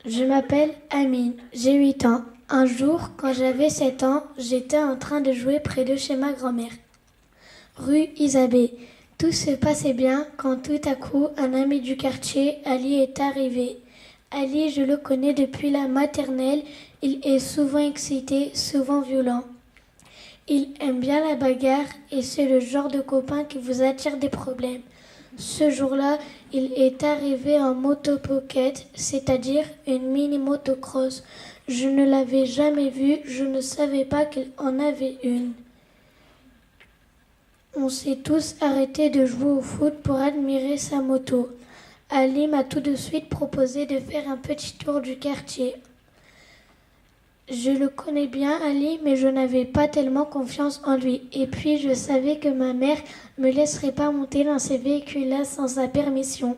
Je m'appelle Amine, j'ai 8 ans. Un jour, quand j'avais 7 ans, j'étais en train de jouer près de chez ma grand-mère, rue Isabée. Tout se passait bien quand tout à coup, un ami du quartier, Ali, est arrivé. Ali, je le connais depuis la maternelle, il est souvent excité, souvent violent. Il aime bien la bagarre et c'est le genre de copain qui vous attire des problèmes. Ce jour-là, il est arrivé en motopocket, c'est-à-dire une mini motocross. Je ne l'avais jamais vu, je ne savais pas qu'il en avait une. On s'est tous arrêtés de jouer au foot pour admirer sa moto. Ali m'a tout de suite proposé de faire un petit tour du quartier. Je le connais bien, Ali, mais je n'avais pas tellement confiance en lui. Et puis, je savais que ma mère ne me laisserait pas monter dans ces véhicules-là sans sa permission.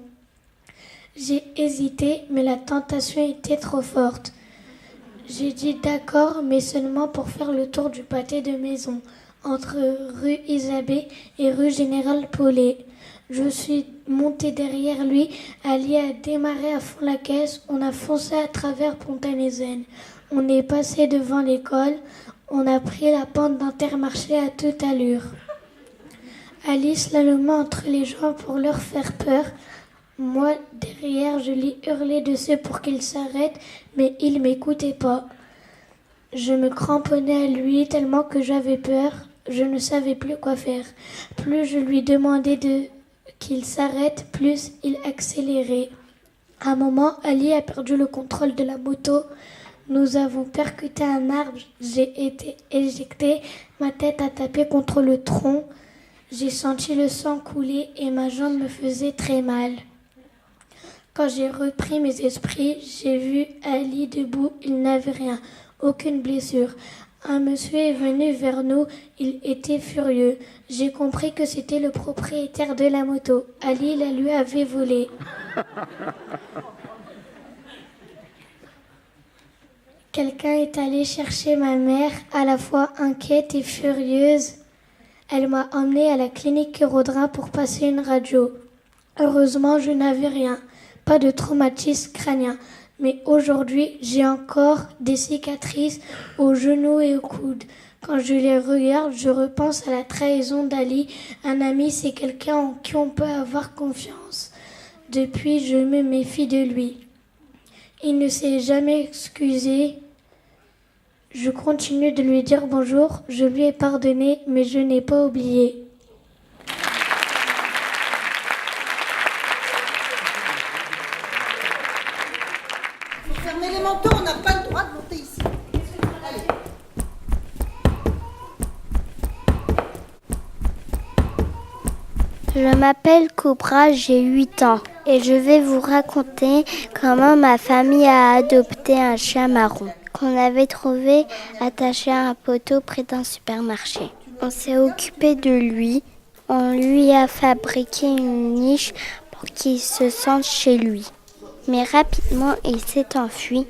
J'ai hésité, mais la tentation était trop forte. J'ai dit d'accord, mais seulement pour faire le tour du pâté de maison, entre rue Isabée et rue Général Paulet. Je suis montée derrière lui, Ali a démarré à fond la caisse, on a foncé à travers Pont-à-Nézen. On est passé devant l'école, on a pris la pente d'Intermarché à toute allure. Ali slalomait entre les gens pour leur faire peur. Moi, derrière, je lui hurlais dessus pour qu'il s'arrête, mais il ne m'écoutait pas. Je me cramponnais à lui tellement que j'avais peur, je ne savais plus quoi faire. Plus je lui demandais qu'il s'arrête, plus il accélérait. À un moment, Ali a perdu le contrôle de la moto. Nous avons percuté un arbre, j'ai été éjectée, ma tête a tapé contre le tronc. J'ai senti le sang couler et ma jambe me faisait très mal. Quand j'ai repris mes esprits, j'ai vu Ali debout, il n'avait rien, aucune blessure. Un monsieur est venu vers nous, il était furieux. J'ai compris que c'était le propriétaire de la moto. Ali la lui avait volée. Quelqu'un est allé chercher ma mère, à la fois inquiète et furieuse. Elle m'a emmenée à la clinique Rodin pour passer une radio. Heureusement, je n'avais rien, pas de traumatisme crânien. Mais aujourd'hui, j'ai encore des cicatrices aux genoux et aux coudes. Quand je les regarde, je repense à la trahison d'Ali. Un ami, c'est quelqu'un en qui on peut avoir confiance. Depuis, je me méfie de lui. Il ne s'est jamais excusé. Je continue de lui dire bonjour. Je lui ai pardonné, mais je n'ai pas oublié. Il faut fermer les manteaux, on n'a pas le droit de monter ici. Allez. Je m'appelle Cobra, j'ai 8 ans et je vais vous raconter comment ma famille a adopté un chien marron qu'on avait trouvé attaché à un poteau près d'un supermarché. On s'est occupé de lui, on lui a fabriqué une niche pour qu'il se sente chez lui. Mais rapidement, il s'est enfui.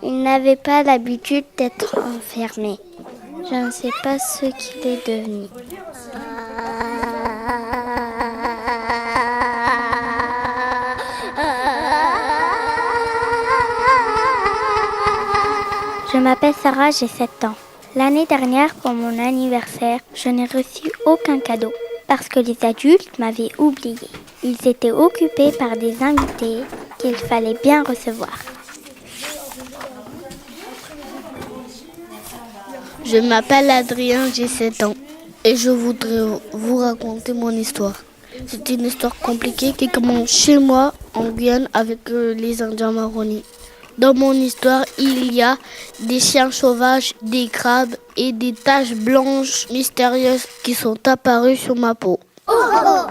Il n'avait pas l'habitude d'être enfermé. Je ne sais pas ce qu'il est devenu. Je m'appelle Sarah, j'ai 7 ans. L'année dernière, pour mon anniversaire, je n'ai reçu aucun cadeau parce que les adultes m'avaient oublié. Ils étaient occupés par des invités qu'il fallait bien recevoir. Je m'appelle Adrien, j'ai 7 ans et je voudrais vous raconter mon histoire. C'est une histoire compliquée qui commence chez moi en Guyane avec les Indiens marronniers. Dans mon histoire, il y a des chiens sauvages, des crabes et des taches blanches mystérieuses qui sont apparues sur ma peau. Oh, oh, oh.